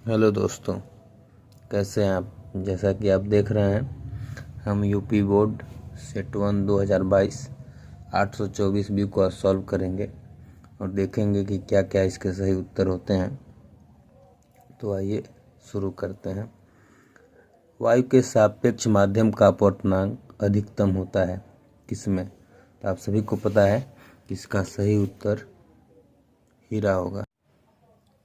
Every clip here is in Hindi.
हेलो दोस्तों, कैसे हैं आप। जैसा कि आप देख रहे हैं, हम यूपी बोर्ड सेट 1 2022 824 बी को सॉल्व करेंगे और देखेंगे कि क्या क्या इसके सही उत्तर होते हैं। तो आइए शुरू करते हैं। वायु के सापेक्ष माध्यम का अपवर्तनांक अधिकतम होता है किसमें? तो आप सभी को पता है कि इसका सही उत्तर हीरा होगा।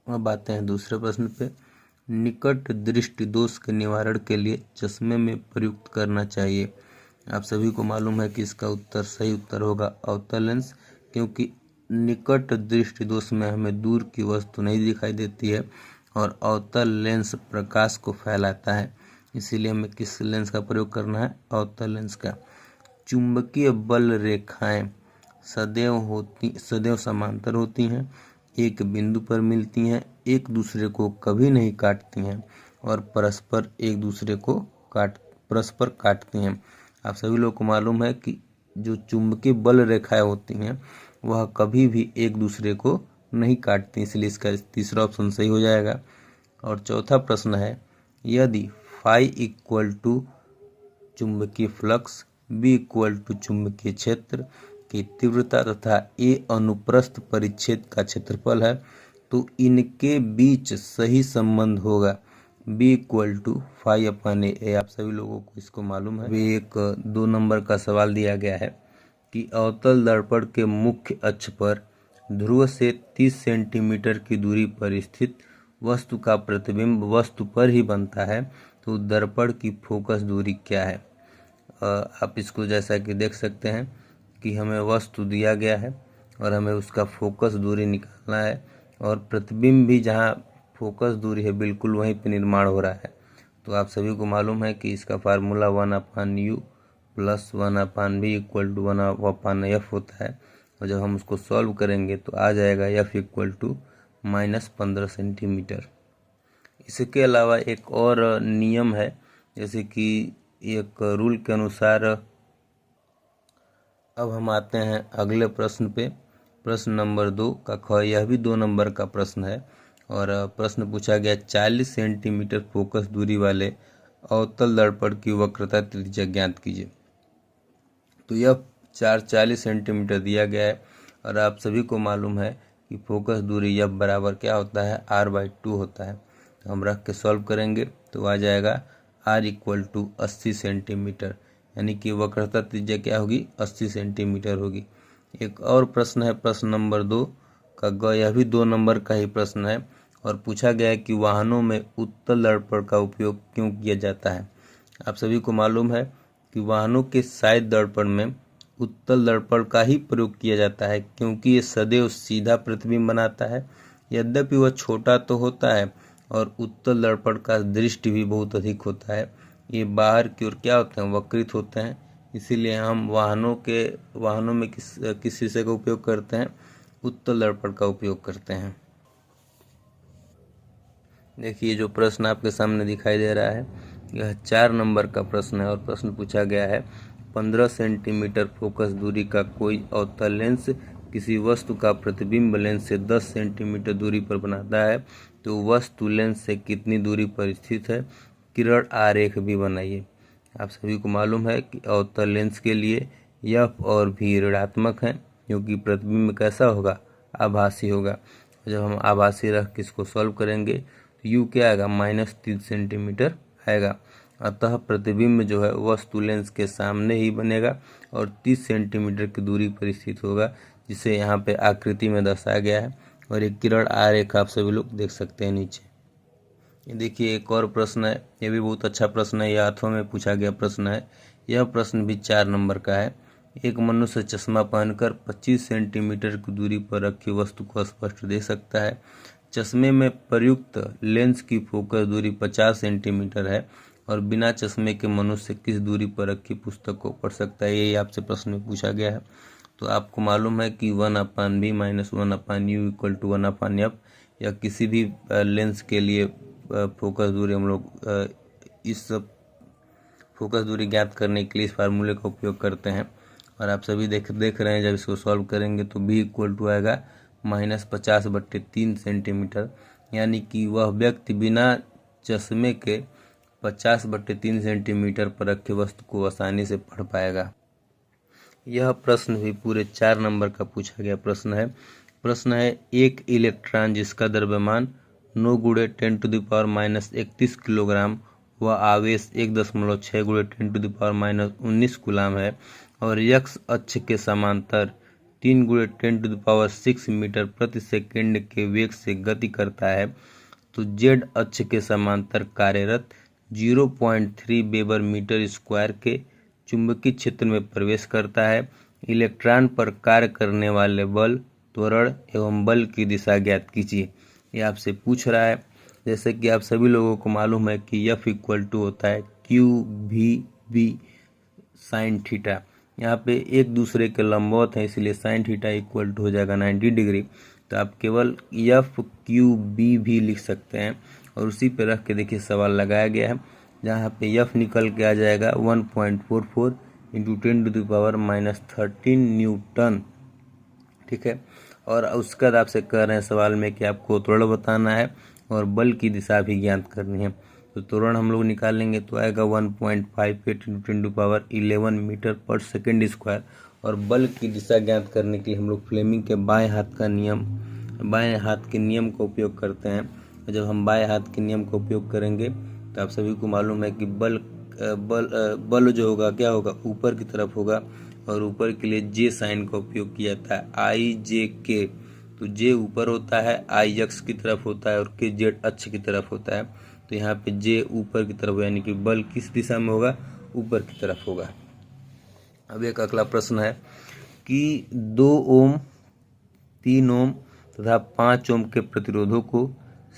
अब आते हैं दूसरे प्रश्न पे। निकट दृष्टि दोष के निवारण के लिए चश्मे में प्रयुक्त करना चाहिए। आप सभी को मालूम है कि इसका उत्तर सही उत्तर होगा अवतल लेंस, क्योंकि निकट दृष्टि दोष में हमें दूर की वस्तु नहीं दिखाई देती है और अवतल लेंस प्रकाश को फैलाता है। इसीलिए हमें किस लेंस का प्रयोग करना है? अवतल लेंस का। चुंबकीय बल रेखाएं सदैव समांतर होती हैं, एक बिंदु पर मिलती हैं, एक दूसरे को कभी नहीं काटती हैं और परस्पर काटती हैं। आप सभी लोगों को मालूम है कि जो चुंबकीय बल रेखाएं होती हैं वह कभी भी एक दूसरे को नहीं काटती, इसलिए इसका तीसरा ऑप्शन सही हो जाएगा। और चौथा प्रश्न है, यदि फाई इक्वल टू चुंबकीय फ्लक्स, बी इक्वल टू चुंबकीय क्षेत्र की तीव्रता तथा ए अनुप्रस्थ परिच्छेद का क्षेत्रफल है, तो इनके बीच सही संबंध होगा बी इक्वल टू फाई अपन ए। आप सभी लोगों को इसको मालूम है। भी एक 2 नंबर का सवाल दिया गया है कि अवतल दर्पण के मुख्य अक्ष पर ध्रुव से 30 सेंटीमीटर की दूरी पर स्थित वस्तु का प्रतिबिंब वस्तु पर ही बनता है, तो दर्पण की फोकस दूरी क्या है? आप इसको जैसा कि देख सकते हैं कि हमें वस्तु दिया गया है और हमें उसका फोकस दूरी निकालना है और प्रतिबिंब भी जहाँ फोकस दूरी है बिल्कुल वहीं पे निर्माण हो रहा है। तो आप सभी को मालूम है कि इसका formula 1/u plus 1/v equal to 1/f होता है। और जब हम उसको सॉल्व करेंगे तो आ जाएगा f इक्वल टू -15 सेंटीमीटर। इसके अलावा एक और नियम है, जैसे कि एक रूल के अनुसार। अब हम आते हैं अगले प्रश्न पे। प्रश्न नंबर 2 का ख। यह भी 2 नंबर का प्रश्न है और प्रश्न पूछा गया 40 सेंटीमीटर फोकस दूरी वाले अवतल दर्पण की वक्रता त्रिज्या ज्ञात कीजिए। तो यह 40 सेंटीमीटर दिया गया है और आप सभी को मालूम है कि फोकस दूरी F बराबर क्या होता है? R/2 होता है। तो हम रख के सॉल्व करेंगे तो आ जाएगा R इक्वल टू 80 सेंटीमीटर, यानी कि वक्रता त्रिज्या क्या होगी? 80 सेंटीमीटर होगी। एक और प्रश्न है, प्रश्न नंबर 2 का ग। यह भी 2 नंबर का ही प्रश्न है और पूछा गया है कि वाहनों में उत्तल दर्पण का उपयोग क्यों किया जाता है। आप सभी को मालूम है कि वाहनों के साइड दर्पण में उत्तल दर्पण का ही प्रयोग किया जाता है, क्योंकि ये सदैव सीधा प्रतिबिंब बनाता है। यद्यपि वह छोटा तो होता है और उत्तल दर्पण का दृष्टि भी बहुत अधिक होता है। ये बाहर की ओर क्या होते हैं? वक्रित होते हैं। इसीलिए हम वाहनों में किस शीशे का उपयोग करते हैं? उत्तल दर्पण का उपयोग करते हैं। देखिए, जो प्रश्न आपके सामने दिखाई दे रहा है यह 4 नंबर का प्रश्न है और प्रश्न पूछा गया है 15 सेंटीमीटर फोकस दूरी का कोई अवतल लेंस किसी वस्तु का प्रतिबिंब लेंस से 10 सेंटीमीटर दूरी पर बनाता है, तो वस्तु लेंस से कितनी दूरी पर स्थित है? किरण आरेख भी बनाइए। आप सभी को मालूम है कि अवतल लेंस के लिए F और V ऋणात्मक हैं, क्योंकि प्रतिबिंब कैसा होगा? आभासी होगा। जब हम आभासी रख के इसको सॉल्व करेंगे तो U क्या आएगा? -30 सेंटीमीटर आएगा। अतः प्रतिबिंब जो है वस्तु लेंस के सामने ही बनेगा और 30 सेंटीमीटर की दूरी पर स्थित होगा, जिसे यहाँ पे आकृति में दर्शाया गया है। और एक किरण आरेख आप सभी लोग देख सकते हैं नीचे। ये देखिए, एक और प्रश्न है, ये भी बहुत अच्छा प्रश्न है। यह 8वां में पूछा गया प्रश्न है। यह प्रश्न भी 4 नंबर का है। एक मनुष्य चश्मा पहनकर 25 सेंटीमीटर की दूरी पर रखी वस्तु को स्पष्ट देख सकता है। चश्मे में प्रयुक्त लेंस की फोकस दूरी 50 सेंटीमीटर है और बिना चश्मे के मनुष्य किस दूरी पर रखी पुस्तक को पढ़ सकता है? यही आपसे प्रश्न में पूछा गया है। तो आपको मालूम है कि 1/v - 1/u equal to 1/f, या किसी भी लेंस के लिए फोकस दूरी हम लोग इस फोकस दूरी ज्ञात करने के लिए इस फार्मूले का उपयोग करते हैं। और आप सभी देख रहे हैं, जब इसको सॉल्व करेंगे तो b इक्वल टू आएगा -50/3 सेंटीमीटर। यानी कि वह व्यक्ति बिना चश्मे के 50/3 सेंटीमीटर पर रखे वस्तु को आसानी से पढ़ पाएगा। यह प्रश्न भी पूरे 4 नंबर का पूछा गया प्रश्न है। प्रश्न है, एक इलेक्ट्रॉन जिसका द्रव्यमान 9 × 10⁻³ किलोग्राम व आवेश 1.6 × 10⁻19 कूलाम है और x अक्ष के समांतर 3 × 10⁻6 मीटर प्रति सेकंड के वेग से गति करता है, तो z अक्ष के समांतर कार्यरत 0.3 वेबर मीटर स्क्वायर के चुंबकीय क्षेत्र में प्रवेश करता है। इलेक्ट्रॉन पर कार्य करने वाले बल, त्वरण एवं बल की दिशा ज्ञात कीजिए। ये आपसे पूछ रहा है। जैसे कि आप सभी लोगों को मालूम है कि F = होता है QVB साइन थीटा। यहाँ पे एक दूसरे के लंबवत है, इसलिए साइन थीटा = हो जाएगा 90 डिग्री। तो आप केवल FQB भी लिख सकते हैं और उसी पे रख के देखिए सवाल लगाया गया है, जहाँ पे F निकल के आ जाएगा 1.44 × 10⁻13 न्यूटन। ठीक है। और उसके बाद आपसे कह रहे हैं सवाल में कि आपको त्वरण बताना है और बल की दिशा भी ज्ञात करनी है। तो त्वरण हम लोग निकालेंगे तो आएगा 1.58 × 10⁻11 मीटर पर सेकंड स्क्वायर। और बल की दिशा ज्ञात करने के लिए हम लोग फ्लेमिंग के बाएं हाथ के नियम का उपयोग करते हैं। जब हम बाएं हाथ के नियम का उपयोग करेंगे तो आप सभी को मालूम है कि बल जो होगा क्या होगा, ऊपर की तरफ होगा और ऊपर के लिए J साइन का उपयोग किया जाता है, IJK। तो J ऊपर होता है, I x की तरफ होता है और K Z अक्ष की तरफ होता है। तो यहाँ पे J ऊपर की तरफ, यानी कि बल किस दिशा में होगा, ऊपर की तरफ होगा। अब एक अगला प्रश्न है कि 2 ओम, 3 ओम तथा 5 ओम के प्रतिरोधों को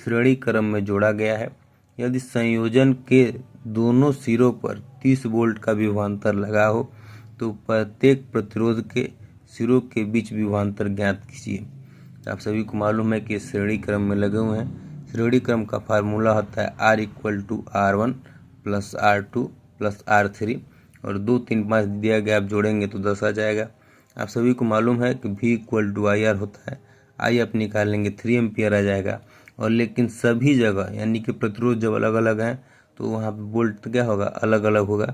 श्रेणी क्रम में जोड़ा गया है। यदि संयोजन के दोनों सिरों पर 30 वोल्ट का विभवांतर लगा हो तो प्रत्येक प्रतिरोध के सिरों के बीच विभवांतर ज्ञात कीजिए। तो आप सभी को मालूम है कि श्रेणी क्रम में लगे हुए हैं। श्रेणी क्रम का फार्मूला होता है R = R1 + R2 + R3 और 2, 3, 5 दिया गया, आप जोड़ेंगे तो 10 आ जाएगा। आप सभी को मालूम है कि V = IR होता है। I आप निकालेंगे 3 एम्पियर आ जाएगा। और लेकिन सभी जगह यानी कि प्रतिरोध जब अलग अलग हैं तो वहाँ पे वोल्ट क्या होगा, अलग अलग होगा।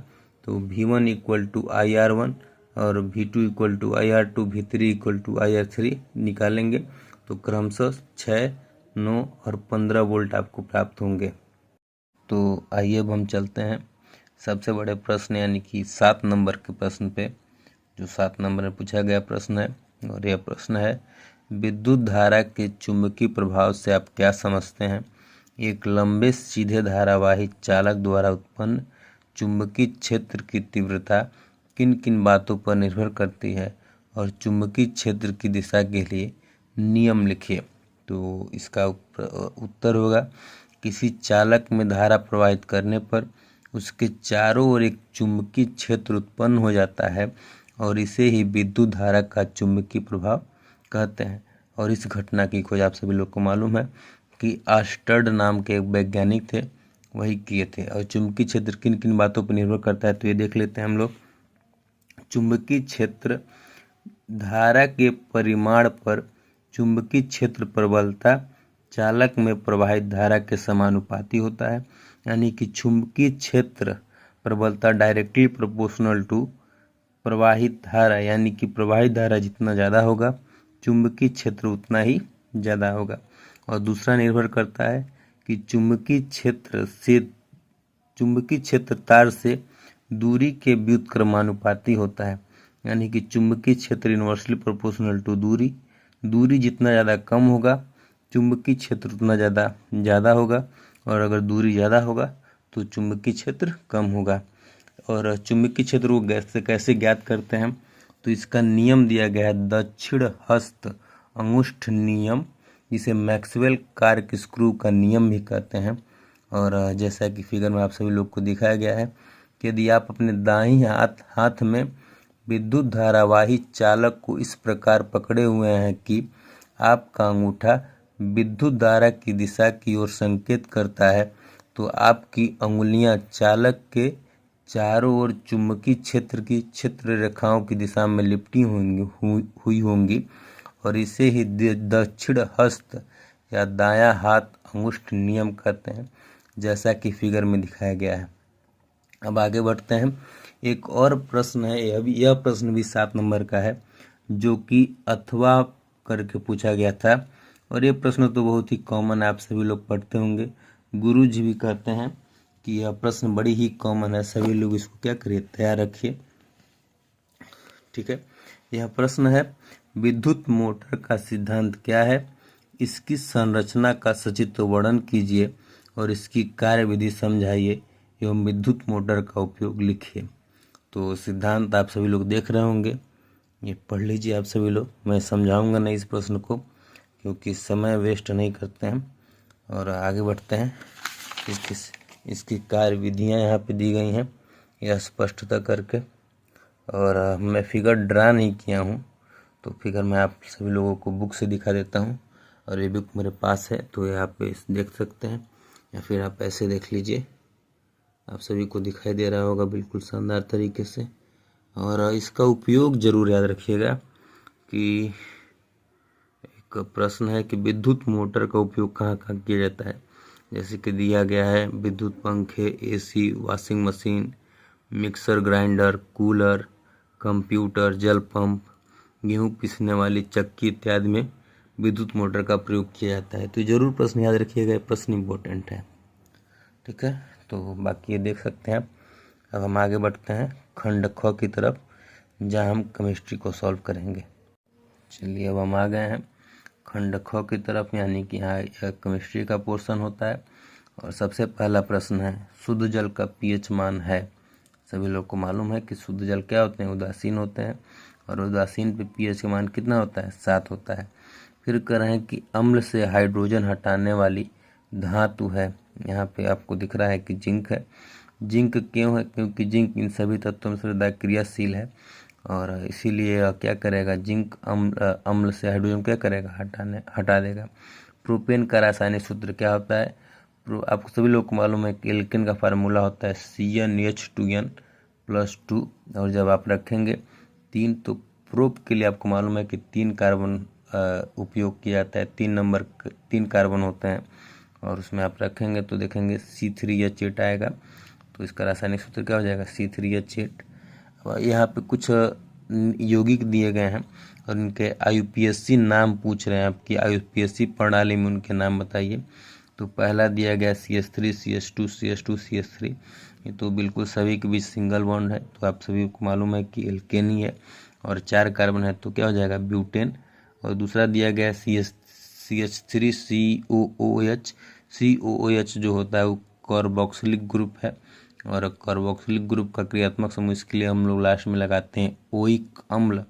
तो V1 = IR1 और V2 = IR2, V3 = IR3 निकालेंगे तो क्रमशः 6, 9 और 15 वोल्ट आपको प्राप्त होंगे। तो आइए अब हम चलते हैं सबसे बड़े प्रश्न यानी कि 7 नंबर के प्रश्न पे, जो 7 नंबर में पूछा गया प्रश्न है। और यह प्रश्न है, विद्युत धारा के चुंबकीय प्रभाव से आप क्या समझते हैं? एक लंबे सीधे धारावाही चालक द्वारा उत्पन्न चुंबकीय क्षेत्र की तीव्रता किन किन बातों पर निर्भर करती है और चुंबकीय क्षेत्र की दिशा के लिए नियम लिखिए। तो इसका उत्तर होगा, किसी चालक में धारा प्रवाहित करने पर उसके चारों ओर एक चुंबकीय क्षेत्र उत्पन्न हो जाता है और इसे ही विद्युत धारा का चुंबकीय प्रभाव कहते हैं। और इस घटना की खोज आप सभी लोग को मालूम है कि आर्स्टड नाम के एक वैज्ञानिक थे, वही किए थे। और चुंबकीय क्षेत्र किन किन बातों पर निर्भर करता है तो ये देख लेते हैं हम लोग। चुंबकीय क्षेत्र धारा के परिमाण पर चुंबकीय क्षेत्र प्रबलता चालक में प्रवाहित धारा के समानुपाती होता है। यानी कि चुंबकीय क्षेत्र प्रबलता डायरेक्टली प्रोपोर्शनल टू प्रवाहित धारा, यानी कि प्रवाहित धारा जितना ज़्यादा होगा चुंबकीय क्षेत्र उतना ही ज़्यादा होगा। और दूसरा निर्भर करता है कि चुंबकीय क्षेत्र तार से दूरी के व्युत्क्रमानुपाती होता है। यानी कि चुंबकीय क्षेत्र इनवर्सली प्रोपोर्शनल टू दूरी जितना ज़्यादा कम होगा चुंबकीय क्षेत्र उतना ज़्यादा होगा, और अगर दूरी ज़्यादा होगा तो चुंबकीय क्षेत्र कम होगा। और चुंबकीय क्षेत्र को कैसे ज्ञात करते हैं तो इसका नियम दिया गया है दक्षिण हस्त अंगुष्ठ नियम, जिसे मैक्सवेल कार्क स्क्रू का नियम भी कहते हैं। और जैसा कि फिगर में आप सभी लोग को दिखाया गया है कि यदि आप अपने दाहिने हाथ में विद्युत धारावाही चालक को इस प्रकार पकड़े हुए हैं कि आपका अंगूठा विद्युत धारा की दिशा की ओर संकेत करता है, तो आपकी अंगुलियां चालक के चारों ओर चुंबकीय क्षेत्र की क्षेत्र रेखाओं की दिशा में लिपटी हुई होंगी और इसे ही दक्षिण हस्त या दायां हाथ अंगुष्ठ नियम कहते हैं, जैसा कि फिगर में दिखाया गया है। अब आगे बढ़ते हैं। एक और प्रश्न है, यह प्रश्न भी 7 नंबर का है, जो कि अथवा करके पूछा गया था। और ये प्रश्न तो बहुत ही कॉमन है, आप सभी लोग पढ़ते होंगे। गुरु जी भी कहते हैं कि यह प्रश्न बड़ी ही कॉमन है, सभी लोग इसको क्या करिए, तैयार रखिए। ठीक है, यह प्रश्न है, विद्युत मोटर का सिद्धांत क्या है, इसकी संरचना का सचित्र वर्णन कीजिए और इसकी कार्यविधि समझाइए एवं विद्युत मोटर का उपयोग लिखिए। तो सिद्धांत आप सभी लोग देख रहे होंगे, ये पढ़ लीजिए आप सभी लोग। मैं समझाऊंगा नहीं इस प्रश्न को, क्योंकि समय वेस्ट नहीं करते हैं। और आगे बढ़ते हैं। इसकी कार्यविधियाँ यहाँ पे दी गई हैं, यह स्पष्टता करके। और मैं फिगर ड्रा नहीं किया हूँ, तो फिगर मैं आप सभी लोगों को बुक से दिखा देता हूँ। और ये बुक मेरे पास है, तो ये आप देख सकते हैं, या फिर आप ऐसे देख लीजिए, आप सभी को दिखाई दे रहा होगा बिल्कुल शानदार तरीके से। और इसका उपयोग जरूर याद रखिएगा कि एक प्रश्न है कि विद्युत मोटर का उपयोग कहाँ कहाँ किया जाता है। जैसे कि दिया गया है, विद्युत पंखे, AC, washing machine, mixer grinder, cooler, computer, जल पंप, गेहूं पीसने वाली चक्की इत्यादि में विद्युत मोटर का प्रयोग किया जाता है। तो जरूर प्रश्न याद रखिएगा, प्रश्न इम्पोर्टेंट है। ठीक है, तो बाकी ये देख सकते हैं। अब हम आगे बढ़ते हैं खंड ख की तरफ, जहाँ हम केमिस्ट्री को सॉल्व करेंगे। चलिए, अब हम आ गए हैं खंड ख की तरफ, यानी कि यहाँ केमिस्ट्री का पोर्शन होता है। और सबसे पहला प्रश्न है, शुद्ध जल का पीएच मान है। सभी लोग को मालूम है कि शुद्ध जल क्या होते हैं, उदासीन होते हैं। और उदासीन पे पीएच का मान कितना होता है, 7 होता है। फिर कह रहे हैं कि अम्ल से हाइड्रोजन हटाने वाली धातु है। यहाँ पे आपको दिख रहा है कि जिंक है। जिंक क्यों है, क्योंकि जिंक इन सभी तत्वों में सर्वदा क्रियाशील है, और इसीलिए क्या करेगा, जिंक अम्ल से हाइड्रोजन क्या करेगा, हटा देगा। प्रोपेन का रासायनिक सूत्र क्या होता है, आपको सभी लोग को मालूम है कि एल्केन का फार्मूला होता है CnH2n+2। और जब आप रखेंगे 3, तो प्रोप के लिए आपको मालूम है कि 3 कार्बन उपयोग किया जाता है, 3 कार्बन होते हैं। और उसमें आप रखेंगे तो देखेंगे C3H8 आएगा। तो इसका रासायनिक सूत्र क्या हो जाएगा, C3H8। यहाँ पे कुछ यौगिक दिए गए हैं और इनके IUPAC नाम पूछ रहे हैं आपकी IUPAC प्रणाली में उनके नाम बताइए। तो पहला दिया गया CH3 CH2 CH2 CH3, ये तो बिल्कुल सभी के बीच सिंगल बॉन्ड है, तो आप सभी को मालूम है कि एल्केन ही है। और 4 कार्बन है तो क्या हो जाएगा, ब्यूटेन। और दूसरा दिया गया CH3 COOH जो होता है वो कार्बोक्सिलिक ग्रुप है। और कार्बोक्सिलिक ग्रुप का क्रियात्मक समूह, इसके लिए हम लोग लास्ट में लगाते हैं ओइक अम्ल,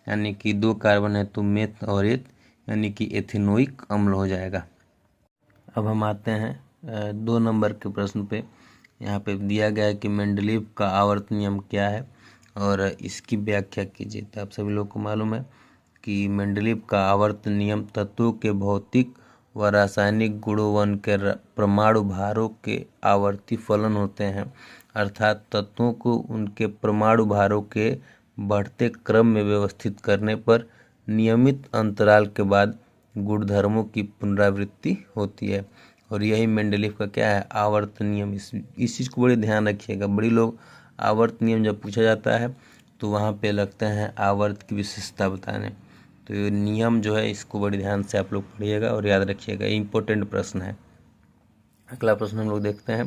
यानी कि 2 कार्बन है तो मेथ और एथ, यानी कि एथेनोइक अम्ल हो जाएगा। अब हम आते हैं 2 नंबर के प्रश्न पे। यहाँ पे दिया गया है कि मेंडलीव का आवर्त नियम क्या है और इसकी व्याख्या कीजिए। तो आप सभी लोग को मालूम है कि मेंडलीव का आवर्त नियम तत्वों के भौतिक व रासायनिक गुणों व उनके परमाणु भारों के आवर्ती फलन होते हैं। अर्थात तत्वों को उनके परमाणु भारों के बढ़ते क्रम में व्यवस्थित करने पर नियमित अंतराल के बाद गुणधर्मों की पुनरावृत्ति होती है। और यही मेंडलीव का क्या है, आवर्त नियम। इस चीज़ को बड़े ध्यान रखिएगा। बड़ी लोग आवर्त नियम जब पूछा जाता है तो वहाँ पे लगते हैं आवर्त की विशेषता बताने। तो ये नियम जो है इसको बड़ी ध्यान से आप लोग पढ़िएगा और याद रखिएगा, इम्पोर्टेंट प्रश्न है। अगला प्रश्न हम लोग देखते हैं,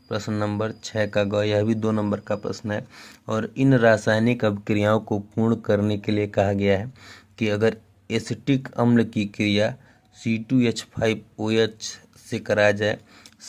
प्रश्न नंबर 6 का ग। यह भी 2 नंबर का प्रश्न है। और इन रासायनिक अभिक्रियाओं को पूर्ण करने के लिए कहा गया है कि अगर एसिटिक अम्ल की क्रिया C2H5OH से कराया जाए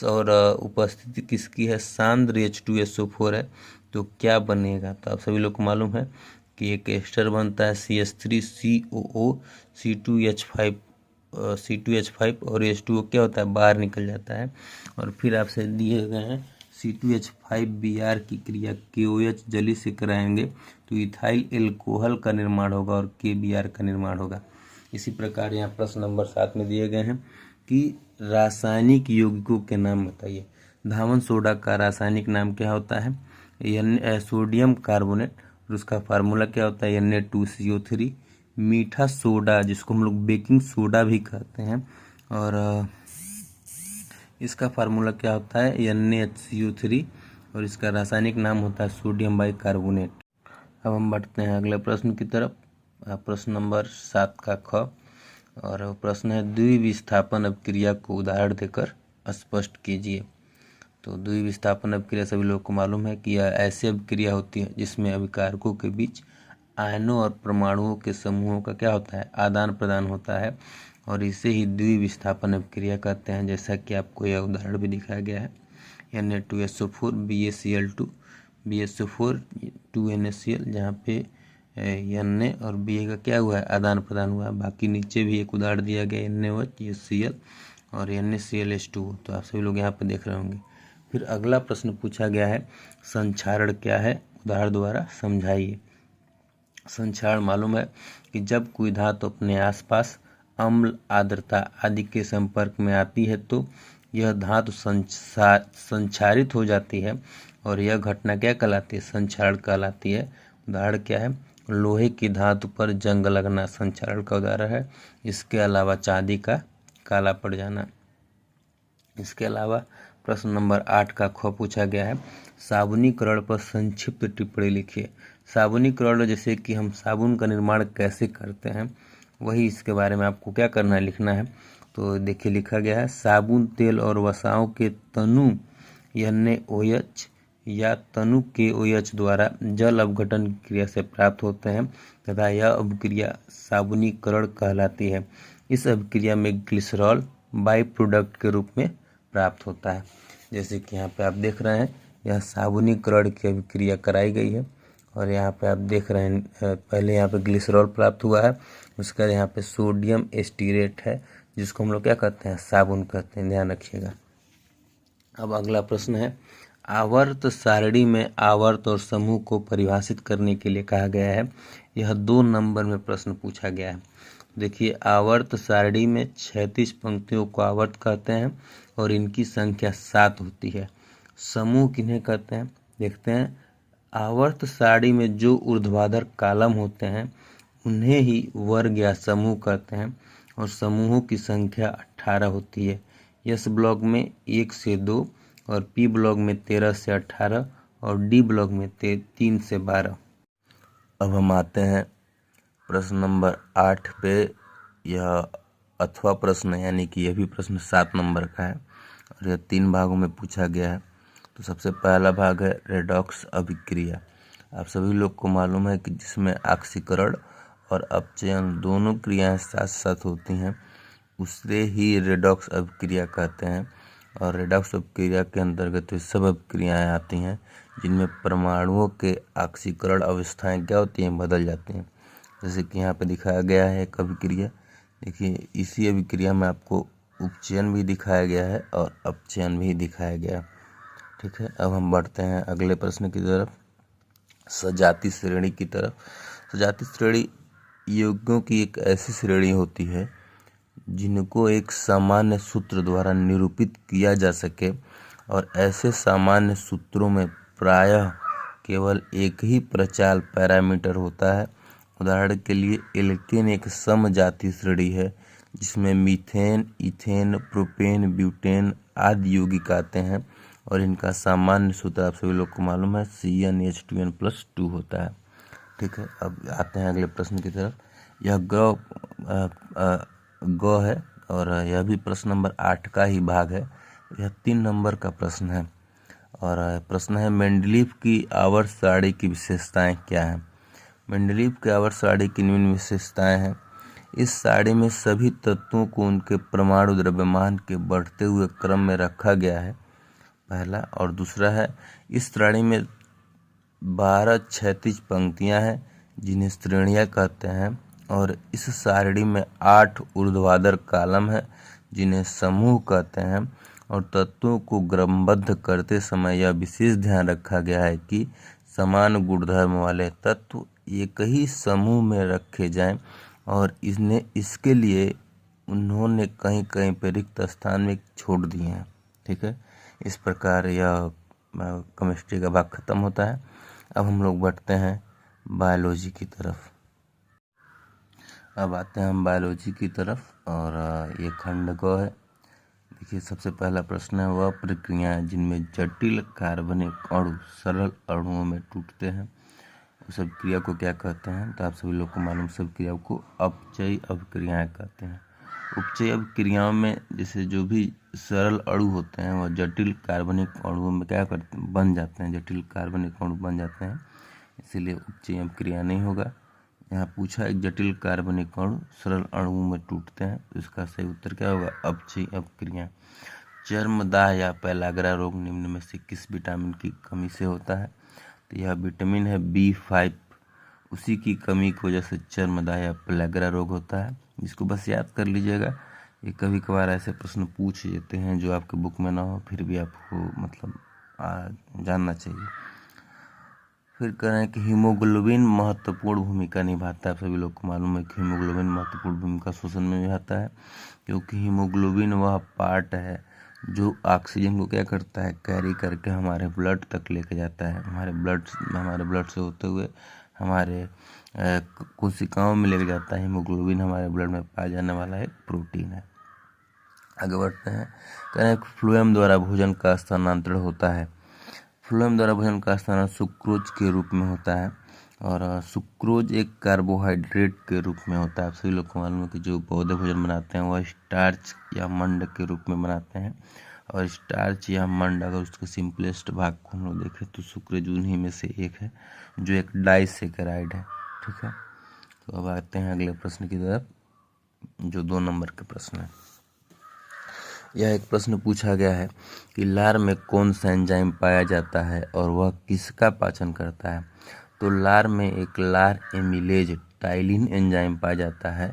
और उपस्थिति किसकी है, सांद्र H2SO4 है, तो क्या बनेगा। तो आप सभी लोग को मालूम है कि एक एस्टर बनता है CH3COO C2H5 और H2O क्या होता है, बाहर निकल जाता है। और फिर आपसे दिए गए हैं C2H5Br की क्रिया KOH जली से कराएंगे तो इथाइल एल्कोहल का निर्माण होगा और KBr का निर्माण होगा। इसी प्रकार यहाँ प्रश्न नंबर 7 में दिए गए हैं कि रासायनिक यौगिकों के नाम बताइए। धावन सोडा का रासायनिक नाम क्या होता है, सोडियम कार्बोनेट, और उसका फार्मूला क्या होता है, Na2CO3। मीठा सोडा जिसको हम लोग बेकिंग सोडा भी कहते हैं, और इसका फार्मूला क्या होता है NaHCO3 और इसका रासायनिक नाम होता है सोडियम बाइकार्बोनेट। अब हम बढ़ते हैं अगले प्रश्न की तरफ। प्रश्न नंबर 7 का ख और प्रश्न है द्विविस्थापन अभिक्रिया को उदाहरण देकर स्पष्ट कीजिए। तो द्विविस्थापन अभिक्रिया सभी लोगों को मालूम है कि यह ऐसी अभिक्रिया होती है जिसमें अभिकारकों के बीच आयनों और परमाणुओं के समूहों का क्या होता है आदान प्रदान होता है और इसे ही द्विविस्थापन अभिक्रिया कहते हैं। जैसा कि आपको यह उदाहरण भी दिखाया गया है Na2SO4 BaCl2 BaSO4 2NaCl, जहाँ पे Na और Ba का क्या हुआ है आदान प्रदान हुआ है। बाकी नीचे भी एक उदाहरण दिया गया NaOH ये Cl और NaClH2, तो आप सभी लोग यहाँ पे देख रहे होंगे। फिर अगला प्रश्न पूछा गया है संक्षारण क्या है, उदाहरण द्वारा समझाइए। संक्षारण मालूम है कि जब कोई धातु अपने आसपास अम्ल आर्द्रता आदि के संपर्क में आती है तो यह धातु संक्षारित हो जाती है और यह घटना क्या कहलाती है संक्षारण कहलाती है। उदाहरण क्या है लोहे की धातु पर जंग लगना संक्षारण का उदाहरण है। इसके अलावा चांदी का काला पड़ जाना। इसके अलावा प्रश्न नंबर 8 का ख पूछा गया है साबुनीकरण पर संक्षिप्त टिप्पणी लिखिए। साबुनीकरण जैसे कि हम साबुन का निर्माण कैसे करते हैं वही इसके बारे में आपको क्या करना है लिखना है। तो देखिए लिखा गया है साबुन तेल और वसाओं के तनु NaOH या तनु KOH द्वारा जल अपघटन क्रिया से प्राप्त होते हैं तथा यह अभिक्रिया साबुनीकरण कहलाती है। इस अभिक्रिया में ग्लिसरॉल बाई प्रोडक्ट के रूप में प्राप्त होता है। जैसे कि यहाँ पे आप देख रहे हैं यह साबुनीकरण की अभिक्रिया कराई गई है और यहाँ पे आप देख रहे हैं पहले यहाँ पे ग्लिसरॉल प्राप्त हुआ है, उसके बाद यहाँ पे सोडियम एस्टीरेट है जिसको हम लोग क्या कहते हैं साबुन कहते हैं, ध्यान रखिएगा। अब अगला प्रश्न है आवर्त सारणी में आवर्त और समूह को परिभाषित करने के लिए कहा गया है। यह 2 नंबर में प्रश्न पूछा गया है। देखिए आवर्त सारणी में 36 पंक्तियों को आवर्त कहते हैं और इनकी संख्या 7 होती है। समूह किन्हें कहते हैं देखते हैं। आवर्त सारणी में जो ऊर्ध्वाधर कॉलम होते हैं उन्हें ही वर्ग या समूह कहते हैं और समूहों की संख्या 18 होती है। एस ब्लॉक में 1 से 2 और पी ब्लॉक में 13 से 18 और डी ब्लॉक में 3 से 12। अब हम आते हैं प्रश्न नंबर 8 पे। यह अथवा प्रश्न यानी कि यह भी प्रश्न 7 नंबर का है और यह 3 भागों में पूछा गया है। तो सबसे पहला भाग है रेडॉक्स अभिक्रिया। आप सभी लोग को मालूम है कि जिसमें ऑक्सीकरण और अपचयन दोनों क्रियाएं साथ साथ होती हैं उसे ही रेडॉक्स अभिक्रिया कहते हैं। और रेडॉक्स अभिक्रिया के अंतर्गत वे सब अभिक्रियाएं आती हैं जिनमें परमाणुओं के ऑक्सीकरण अवस्थाएं क्या होती हैं बदल जाती हैं। जैसे कि यहाँ पे दिखाया गया है एक अभिक्रिया। देखिए इसी अभिक्रिया में आपको उपचयन भी दिखाया गया है और अपचयन भी दिखाया गया। ठीक है, अब हम बढ़ते हैं अगले प्रश्न की तरफ, सजाती श्रेणी की तरफ। सजाती श्रेणी यौगिकों की एक ऐसी श्रेणी होती है जिनको एक सामान्य सूत्र द्वारा निरूपित किया जा सके और ऐसे सामान्य सूत्रों में प्रायः केवल एक ही प्रचाल पैरामीटर होता है। उदाहरण के लिए एल्केन एक समजातीय श्रेणी है जिसमें मीथेन, इथेन, प्रोपेन, ब्यूटेन आदि यौगिक आते हैं और इनका सामान्य सूत्र आप सभी लोग को मालूम है CnH2n+2 होता है। ठीक है, अब आते हैं अगले प्रश्न की तरफ। यह ग है और यह भी प्रश्न नंबर 8 का ही भाग है। यह 3 नंबर का प्रश्न है और प्रश्न है मेंडलीव की आवर्त सारणी की विशेषताएं क्या हैं। मेंडलीव की आवर्त सारणी की निम्न विशेषताएं हैं। इस सारणी में सभी तत्वों को उनके परमाणु द्रव्यमान के बढ़ते हुए क्रम में रखा गया है, पहला। और दूसरा है इस श्रेणी में 12 क्षैतिज पंक्तियां हैं जिन्हें श्रेणियां कहते हैं और इस सारणी में 8 ऊर्ध्वाधर कॉलम हैं जिन्हें समूह कहते हैं। और तत्वों को क्रमबद्ध करते समय यह विशेष ध्यान रखा गया है कि समान गुणधर्म वाले तत्व एक ही समूह में रखे जाएं और इसके लिए उन्होंने कहीं कहीं पर रिक्त स्थान में छोड़ दिए हैं। ठीक है, इस प्रकार यह केमिस्ट्री का भाग खत्म होता है। अब हम लोग बढ़ते हैं बायोलॉजी की तरफ। अब आते हैं हम बायोलॉजी की तरफ और ये खंड ग है। देखिए सबसे पहला प्रश्न है, वह प्रक्रियाएं जिनमें जटिल कार्बनिक अणु सरल अणुओं में टूटते हैं उस सब क्रिया को क्या कहते हैं? तो आप सभी लोग को मालूम, सब क्रिया को अपचयी अभिक्रियाएं कहते हैं। उपचयी अभिक्रियाओं में जैसे जो भी सरल अणु होते हैं वह जटिल कार्बनिक अणुओं में क्या करते बन जाते हैं, जटिल कार्बनिक अणु बन जाते हैं, इसीलिए उपचयी अभिक्रिया नहीं होगा। यहाँ पूछा एक जटिल कार्बनिक अणु सरल अणुओं में टूटते हैं, तो इसका सही उत्तर क्या होगा? अपचयी अभिक्रिया। चर्मदाह या पेलाग्रा रोग निम्न में से किस विटामिन की कमी से होता है? तो यह विटामिन है B5, उसी की कमी की वजह से चर्मदाह या पेलाग्रा रोग होता है। इसको बस याद कर लीजिएगा, ये कभी कभार ऐसे प्रश्न पूछ देते हैं जो आपके बुक में ना हो, फिर भी आपको मतलब जानना चाहिए। फिर कह रहे हैं कि हीमोग्लोबिन महत्वपूर्ण भूमिका निभाता है। आप सभी लोग को मालूम है कि हीमोग्लोबिन महत्वपूर्ण भूमिका श्वसन में निभाता है, क्योंकि हीमोग्लोबिन वह पार्ट है जो ऑक्सीजन को क्या करता है, कैरी करके हमारे ब्लड तक लेके जाता है। हमारे ब्लड से होते हुए हमारे कोशिकाओं में लेके जाता है। हीमोग्लोबिन हमारे ब्लड में पाया जाने वाला एक प्रोटीन है। आगे बढ़ते हैं, कह रहे हैं फ्लोएम द्वारा भोजन का स्थानांतरण होता है। फ्लोएम द्वारा भोजन का स्थानांतरण सुक्रोज के रूप में होता है, और सुक्रोज एक कार्बोहाइड्रेट के रूप में होता है। आप सभी लोग को मालूम है कि जो पौधे भोजन बनाते हैं वह स्टार्च या मंड के रूप में बनाते हैं, और स्टार्च या मंड अगर उसके सिंपलेस्ट भाग को हम लोग देखें तो सुक्रोज उन्हीं में से एक है जो एक डाइसेकेराइड है। ठीक है, तो अब आते हैं अगले प्रश्न की तरफ, जो 2 नंबर के प्रश्न है। यह एक प्रश्न पूछा गया है कि लार में कौन सा एंजाइम पाया जाता है और वह किसका पाचन करता है? तो लार में एक लार एमिलेज टाइलिन एंजाइम पाया जाता है,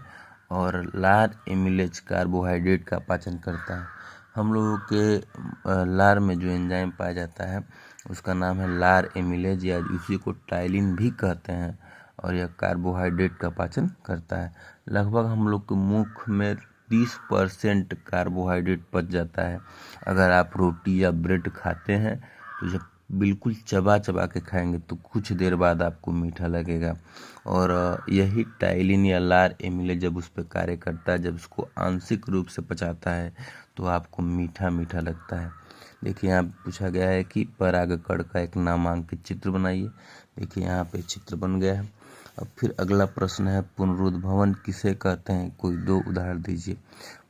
और लार एमिलेज कार्बोहाइड्रेट का पाचन करता है। हम लोगों के लार में जो एंजाइम पाया जाता है उसका नाम है लार एमिलेज, या उसी को टाइलिन भी कहते हैं, और यह कार्बोहाइड्रेट का पाचन करता है। लगभग हम लोग के मुख में 30% कार्बोहाइड्रेट पच जाता है। अगर आप रोटी या ब्रेड खाते हैं तो जब बिल्कुल चबा चबा के खाएंगे तो कुछ देर बाद आपको मीठा लगेगा, और यही टाइलिन या लार एमिलेज जब उस पर कार्य करता है, जब उसको आंशिक रूप से पचाता है तो आपको मीठा मीठा लगता है। देखिए यहाँ पूछा गया है कि परागकण का एक नामांकित चित्र बनाइए। देखिए यहाँ पे चित्र बन गया है। अब फिर अगला प्रश्न है, पुनरुद्भवन किसे कहते हैं? कोई 2 उदाहरण दीजिए।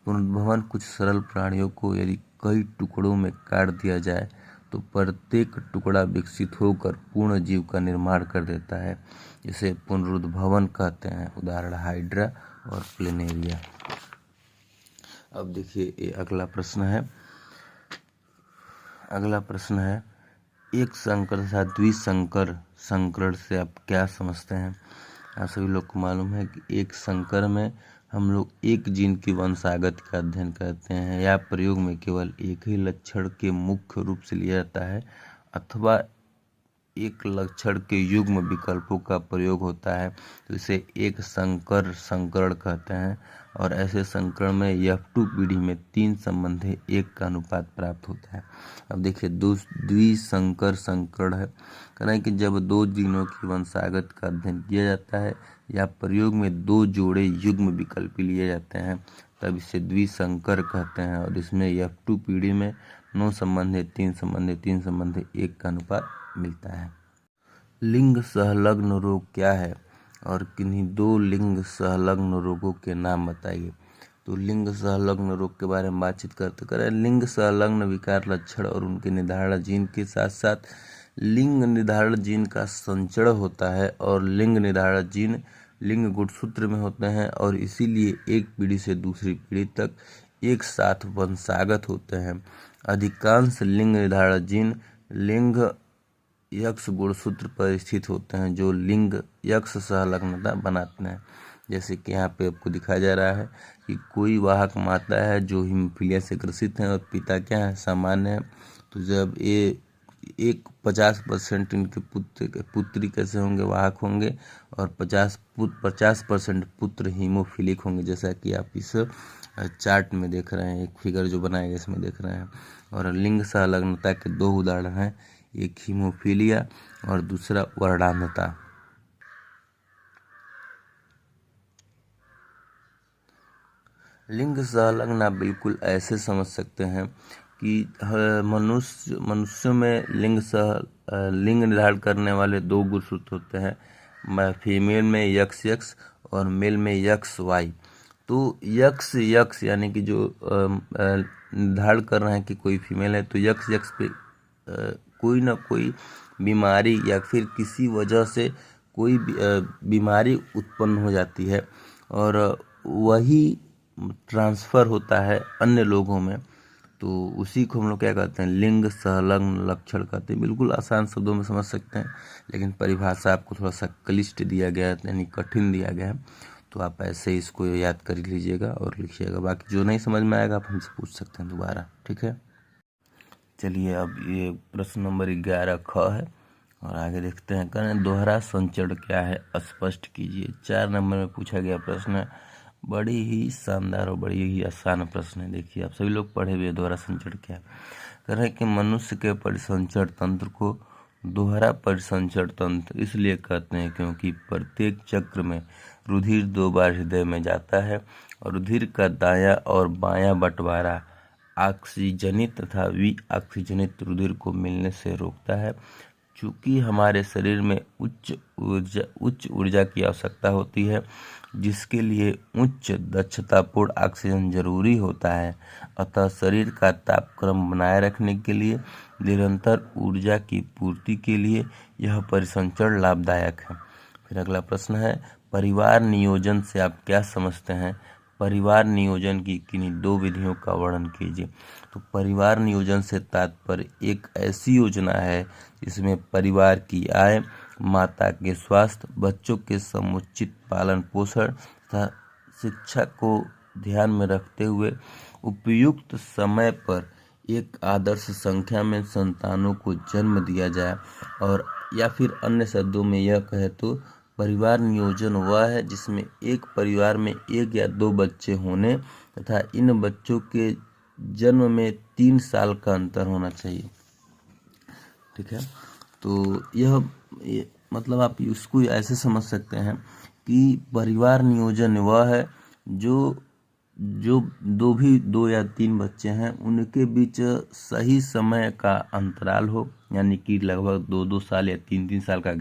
पुनरुद्भवन कुछ सरल प्राणियों को यदि कई टुकड़ों में काट दिया जाए तो प्रत्येक टुकड़ा विकसित होकर पूर्ण जीव का निर्माण कर देता है, इसे पुनरुद्भवन कहते हैं। उदाहरण हाइड्रा और प्लेनेरिया। अब देखिए ये अगला प्रश्न है, एक संकर तथा द्विसंकर संकरण से आप क्या समझते हैं? आप सभी लोग को मालूम है कि एक संकर में हम लोग एक जीन की वंशागत का अध्ययन करते हैं, या प्रयोग में केवल एक ही लक्षण के मुख्य रूप से लिया जाता है, अथवा एक लक्षण के युग्म विकल्पों का प्रयोग होता है, तो इसे एक संकर संकरण कहते हैं। और ऐसे संकरण में F2 पीढ़ी में 3 संबंधी 1 का अनुपात प्राप्त होता है। अब देखिए द्विसंकर संकरण है, कहना है कि जब 2 जीनों की वंशागत का अध्ययन किया जाता है या प्रयोग में 2 जोड़े युग्म विकल्प लिए जाते हैं तब इसे द्विसंकर कहते हैं, और इसमें F2 पीढ़ी में 9 संबंधी 3 संबंधी 3 संबंधी 1 का अनुपात मिलता है। लिंग संलग्न रोग क्या है, और किन्हीं 2 लिंग संलग्न रोगों के नाम बताइए। तो लिंग संलग्न रोग के बारे में बातचीत करते करें। लिंग संलग्न विकार लक्षण और उनके निर्धारण जीन के साथ साथ लिंग निर्धारण जीन का संचरण होता है, और लिंग निर्धारण जीन लिंग गुणसूत्र में होते हैं, और इसीलिए एक पीढ़ी से दूसरी पीढ़ी तक एक साथ वंशागत होते हैं। अधिकांश लिंग निर्धारण जीन लिंग यक्ष गुणसूत्र पर स्थित होते हैं जो लिंग यक्ष संलग्नता बनाते हैं। जैसे कि यहाँ पे आपको दिखाया जा रहा है कि कोई वाहक माता है जो हीमोफीलिया से ग्रसित है और पिता क्या है, सामान्य है। तो जब ये 50% इनके पुत्री कैसे होंगे, वाहक होंगे, और 50% पुत्र हीमोफिलिक होंगे, जैसा कि आप इस चार्ट में देख रहे हैं, एक फिगर जो बनाया गया इसमें देख रहे हैं। और लिंग संलग्नता के 2 उदाहरण हैं, एक हीमोफीलिया और दूसरा वर्णांधता। लिंग संलग्न बिल्कुल ऐसे समझ सकते हैं कि मनुष्य में लिंग निर्धारण करने वाले दो गुण सूत्र होते हैं, फीमेल में यक्स और मेल में YY। तो यक्स यानी कि जो निर्धारण कर रहे हैं कि कोई फीमेल है, तो यक्स पे कोई ना कोई बीमारी या फिर किसी वजह से कोई बीमारी उत्पन्न हो जाती है और वही ट्रांसफ़र होता है अन्य लोगों में, तो उसी को हम लोग क्या कहते हैं, लिंग संलग्न लक्षण कहते हैं। बिल्कुल आसान शब्दों में समझ सकते हैं, लेकिन परिभाषा आपको थोड़ा सा क्लिष्ट दिया गया है, यानी कठिन दिया गया है, तो आप ऐसे ही इसको याद कर लीजिएगा और लिखिएगा। बाकी जो नहीं समझ में आएगा आप हमसे पूछ सकते हैं दोबारा, ठीक है। चलिए अब ये प्रश्न नंबर 11 ख है और आगे देखते हैं। करें दोहरा संचरण क्या है, स्पष्ट कीजिए। 4 नंबर में पूछा गया प्रश्न है, बड़ी ही शानदार और बड़ी ही आसान प्रश्न है। देखिए आप सभी लोग पढ़े हुए दोहरा संचरण क्या है। कह रहे हैं कि मनुष्य के परिसंचरण तंत्र को दोहरा परिसंचरण तंत्र इसलिए कहते हैं क्योंकि प्रत्येक चक्र में रुधिर 2 बार हृदय में जाता है और रुधिर का दायां और बायां बंटवारा ऑक्सीजनित तथा विऑक्सीजनित रुधिर को मिलने से रोकता है। चूँकि हमारे शरीर में उच्च ऊर्जा की आवश्यकता होती है, जिसके लिए उच्च दक्षतापूर्ण ऑक्सीजन जरूरी होता है, अतः शरीर का तापक्रम बनाए रखने के लिए निरंतर ऊर्जा की पूर्ति के लिए यह परिसंचरण लाभदायक है। फिर अगला प्रश्न है, परिवार नियोजन से आप क्या समझते हैं। परिवार नियोजन की किन्हीं 2 विधियों का वर्णन कीजिए। तो परिवार नियोजन से तात्पर्य एक ऐसी योजना है जिसमें परिवार की आय, माता के स्वास्थ्य, बच्चों के समुचित पालन पोषण तथा शिक्षा को ध्यान में रखते हुए उपयुक्त समय पर एक आदर्श संख्या में संतानों को जन्म दिया जाए। और या फिर अन्य शब्दों में यह कहे तो परिवार नियोजन वह है जिसमें एक परिवार में 1 या 2 बच्चे होने तथा इन बच्चों के जन्म में 3 साल का अंतर होना चाहिए, ठीक है। तो यह मतलब आप इसको ऐसे समझ सकते हैं कि परिवार नियोजन वह है जो 2 या 3 बच्चे हैं उनके बीच सही समय का अंतराल हो, यानी कि लगभग 2 साल या 3 साल का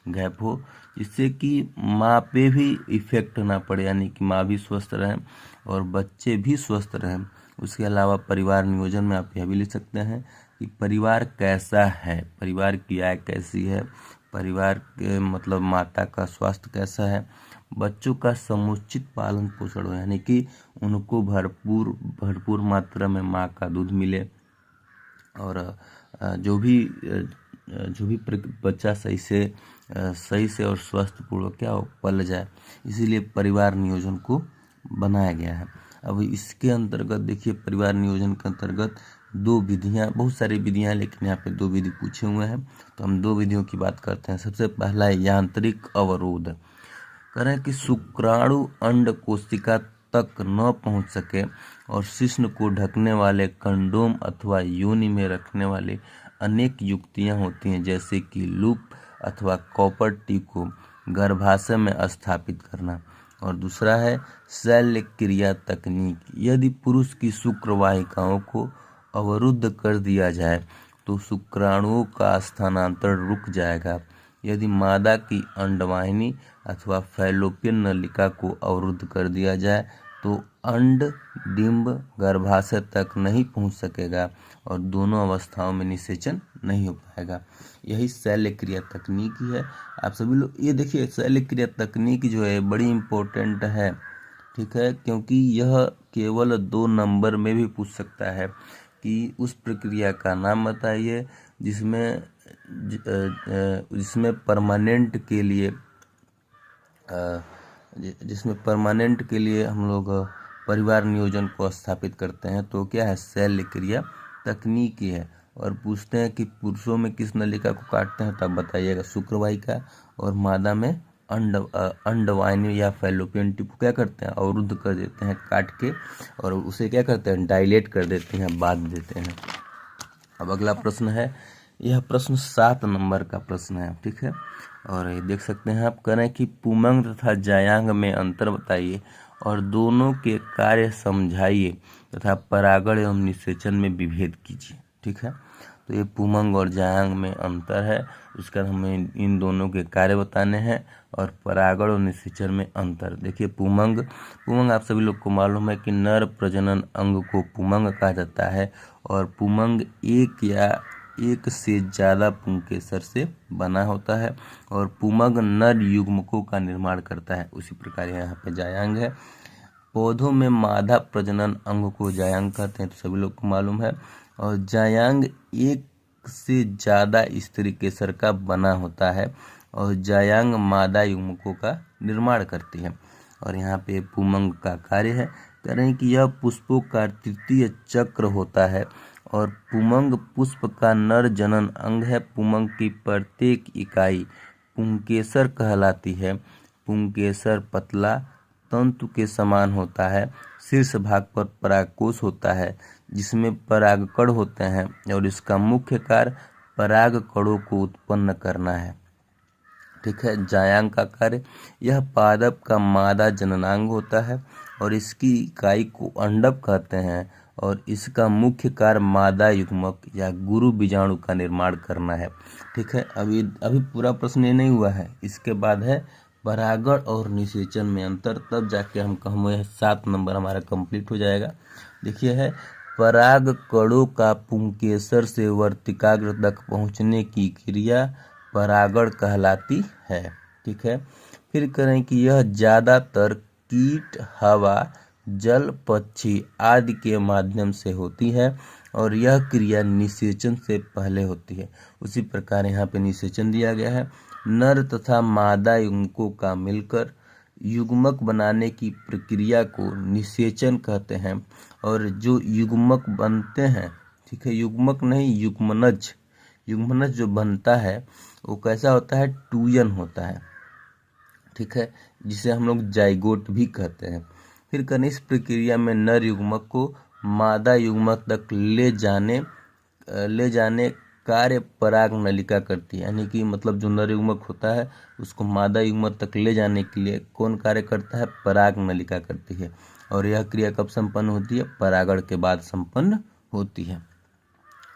गैप हो, जिससे कि माँ पे भी इफ़ेक्ट ना पड़े, यानी कि माँ भी स्वस्थ रहें और बच्चे भी स्वस्थ रहें। उसके अलावा परिवार नियोजन में आप यह भी लिख सकते हैं कि परिवार कैसा है, परिवार की आय कैसी है, परिवार के मतलब माता का स्वास्थ्य कैसा है, बच्चों का समुचित पालन पोषण हो, यानी कि उनको भरपूर मात्रा में माँ का दूध मिले और जो भी बच्चा सही से और स्वस्थ पूर्वक क्या हो पल जाए, इसीलिए परिवार नियोजन को बनाया गया है। अब इसके अंतर्गत देखिए, परिवार नियोजन के अंतर्गत 2 विधियाँ, बहुत सारी विधियाँ, लेकिन यहाँ पे 2 विधि पूछे हुए हैं, तो हम 2 विधियों की बात करते हैं। सबसे पहला है यांत्रिक अवरोध। करें कि शुक्राणु अंड कोशिका तक न पहुंच सके और शिश्न को ढकने वाले कंडोम अथवा योनि में रखने वाले अनेक युक्तियां होती हैं, जैसे कि लूप अथवा कॉपर टिप को गर्भाशय में स्थापित करना। और दूसरा है शल्य क्रिया तकनीक। यदि पुरुष की शुक्र वाहिकाओं को अवरुद्ध कर दिया जाए तो शुक्राणुओं का स्थानांतरण रुक जाएगा। यदि मादा की अंडवाहिनी अथवा फैलोपियन नलिका को अवरुद्ध कर दिया जाए तो अंड डिंब गर्भाशय तक नहीं पहुंच सकेगा और दोनों अवस्थाओं में निषेचन नहीं हो पाएगा। यही शल्य क्रिया तकनीक है। आप सभी लोग ये देखिए, शल्य क्रिया तकनीक जो है बड़ी इम्पोर्टेंट है, ठीक है, क्योंकि यह केवल 2 नंबर में भी पूछ सकता है कि उस प्रक्रिया का नाम बताइए जिसमें परमानेंट के लिए हम लोग परिवार नियोजन को स्थापित करते हैं। तो क्या है, शल्य क्रिया तकनीकी है। और पूछते हैं कि पुरुषों में किस नलिका को काटते हैं, तब बताइएगा शुक्रवाहिका, और मादा में अंडवाहिनी या फैलोपियन टिप को क्या करते हैं, अवरुद्ध कर देते हैं काट के, और उसे क्या करते हैं, डायलेट कर देते हैं, बांध देते हैं। अब अगला प्रश्न है, यह प्रश्न 7 नंबर का प्रश्न है, ठीक है। और ये देख सकते हैं आप, करें कि पुमंग तथा जायांग में अंतर बताइए और दोनों के कार्य समझाइए तथा परागण एवं निषेचन में विभेद कीजिए। ठीक है, तो ये पुमंग और जायांग में अंतर है, इसका हमें इन दोनों के कार्य बताने हैं और परागण और निषेचन में अंतर। देखिए पुमंग आप सभी लोग को मालूम है कि नर प्रजनन अंग को पुमंग कहा जाता है और पुमंग एक या एक से ज़्यादा पुंकेसर से बना होता है और पुमंग नर युग्मकों का निर्माण करता है। उसी प्रकार यहाँ पे जायांग है। पौधों में मादा प्रजनन अंग को जायांग कहते हैं, तो सभी लोग को मालूम है। और जायांग एक से ज़्यादा स्त्री केसर का बना होता है और जायांग मादा युग्मकों का निर्माण करती है। और यहाँ पे पुमंग का कार्य है, कह रहे हैं कि यह पुष्पों का तृतीय चक्र होता है और पुमंग पुष्प का नर जनन अंग है। पुमंग की प्रत्येक इकाई पुंकेसर कहलाती है। पुंकेसर पतला तंतु के समान होता है। शीर्ष भाग पर परागकोश होता है जिसमें परागकण होते हैं और इसका मुख्य कार्य परागकणों को उत्पन्न करना है। ठीक है, जायांग का कार्य, यह पादप का मादा जननांग होता है और इसकी इकाई को अंडक कहते हैं और इसका मुख्य कार्य मादा युग्मक या गुरु बीजाणु का निर्माण करना है। ठीक है, अभी पूरा प्रश्न ये नहीं हुआ है, इसके बाद है परागण और निषेचन में अंतर, तब जाके हम कहेंगे 7 नंबर हमारा कंप्लीट हो जाएगा। देखिए है, परागकणों का पुंकेसर से वर्तिकाग्र तक पहुंचने की क्रिया परागण कहलाती है। ठीक है, फिर करें कि यह ज़्यादातर कीट, हवा, जल, पक्षी आदि के माध्यम से होती है और यह क्रिया निषेचन से पहले होती है। उसी प्रकार यहाँ पे निषेचन दिया गया है। नर तथा मादा युग्मकों का मिलकर युग्मक बनाने की प्रक्रिया को निषेचन कहते हैं और जो युग्मक बनते हैं, ठीक है, युग्मक नहीं युग्मनज जो बनता है वो कैसा होता है, टूयन होता है। ठीक है, जिसे हम लोग जाइगोट भी कहते हैं। फिर करें इस प्रक्रिया में नर युग्मक को मादा युग्मक तक ले जाने कार्य पराग नलिका करती है, यानी कि मतलब जो नर युग्मक होता है उसको मादा युग्मक तक ले जाने के लिए कौन कार्य करता है, पराग नलिका करती है। और यह क्रिया कब संपन्न होती है, परागण के बाद संपन्न होती है।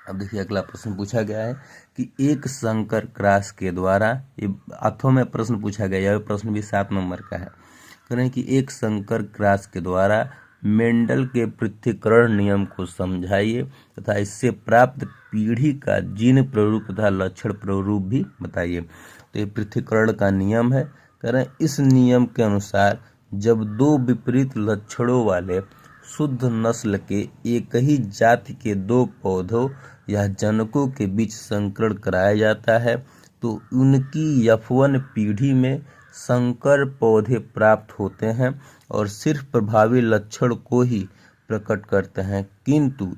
अब देखिए अगला प्रश्न पूछा गया है कि एक संकर क्रॉस के द्वारा, ये अथों में प्रश्न पूछा गया, यह प्रश्न भी 7 नंबर का है। कह रहे हैं कि एक संकर क्रॉस के द्वारा मेंडल के पृथक्करण नियम को समझाइए तथा इससे प्राप्त पीढ़ी का जीन प्ररूप तथा लक्षण प्ररूप भी बताइए। तो ये पृथक्करण का नियम है। कह रहे हैं इस नियम के अनुसार जब 2 विपरीत लक्षणों वाले शुद्ध नस्ल के एक ही जाति के 2 पौधों या जनकों के बीच संकरण कराया जाता है तो उनकी F1 पीढ़ी में संकर पौधे प्राप्त होते हैं और सिर्फ प्रभावी लक्षण को ही प्रकट करते हैं, किंतु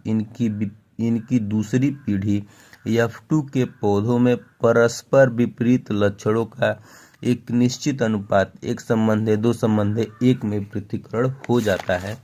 इनकी दूसरी पीढ़ी F2 के पौधों में परस्पर विपरीत लक्षणों का एक निश्चित अनुपात 1:2:1 में पृथक्करण हो जाता है,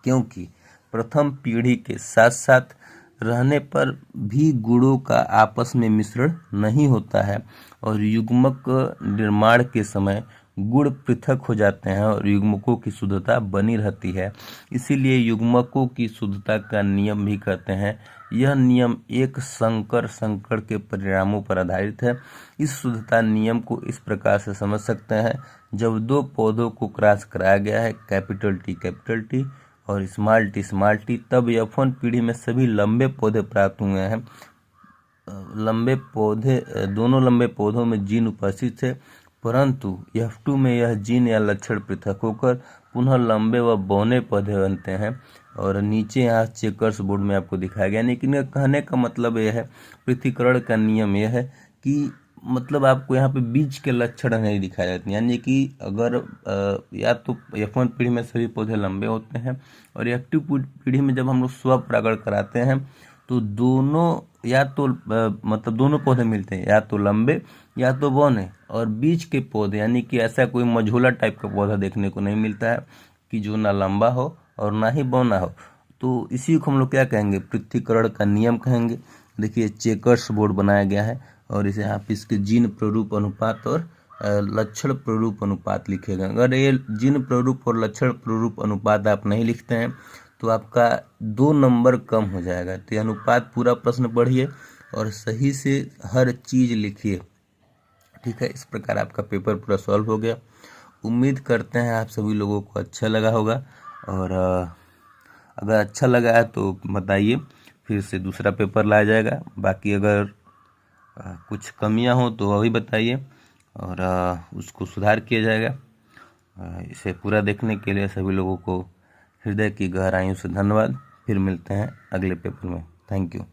क्योंकि प्रथम पीढ़ी के साथ साथ रहने पर भी गुणों का आपस में मिश्रण नहीं होता है और युग्मक निर्माण के समय गुण पृथक हो जाते हैं और युग्मकों की शुद्धता बनी रहती है। इसीलिए युग्मकों की शुद्धता का नियम भी कहते हैं। यह नियम एक संकर के परिणामों पर आधारित है। इस शुद्धता नियम को इस प्रकार से समझ सकते हैं, जब 2 पौधों को क्रॉस कराया गया है कैपिटल टी और स्मॉल टी, तब F1 पीढ़ी में सभी लंबे पौधे प्राप्त हुए हैं। दोनों लंबे पौधों में जीन उपस्थित थे, परंतु F2 में यह जीन या लक्षण पृथक होकर पुनः लंबे व बौने पौधे बनते हैं। और नीचे यहाँ चेकर्स बोर्ड में आपको दिखाया गया। लेकिन कहने का मतलब यह है, पृथक्करण का नियम यह है कि मतलब आपको यहाँ पे बीज के लक्षण नहीं दिखाए जाते, यानी कि अगर या तो F1 पीढ़ी में सभी पौधे लंबे होते हैं और F2 पीढ़ी में जब हम लोग स्वपरागण कराते हैं तो दोनों पौधे मिलते हैं, या तो लंबे या तो बौने, और बीच के पौधे यानी कि ऐसा कोई मझोला टाइप का पौधा देखने को नहीं मिलता है कि जो ना लंबा हो और ना ही बौना हो। तो इसी को हम लोग क्या कहेंगे, पृथक्करण का नियम कहेंगे। देखिए चेकर्स बोर्ड बनाया गया है और इसे आप इसके जीन प्ररूप अनुपात और लक्षण प्ररूप अनुपात लिखेगा। अगर ये जिन प्ररूप और लक्षण प्ररूप अनुपात आप नहीं लिखते हैं तो आपका 2 नंबर कम हो जाएगा। तो ये अनुपात पूरा प्रश्न पढ़िए और सही से हर चीज़ लिखिए, ठीक है। इस प्रकार आपका पेपर पूरा सॉल्व हो गया। उम्मीद करते हैं आप सभी लोगों को अच्छा लगा होगा, और अगर अच्छा लगा है तो बताइए, फिर से दूसरा पेपर लाया जाएगा। बाकी अगर कुछ कमियां हो तो वह भी बताइए और उसको सुधार किया जाएगा। इसे पूरा देखने के लिए सभी लोगों को हृदय की गहराइयों से धन्यवाद। फिर मिलते हैं अगले पेपर में। Thank you.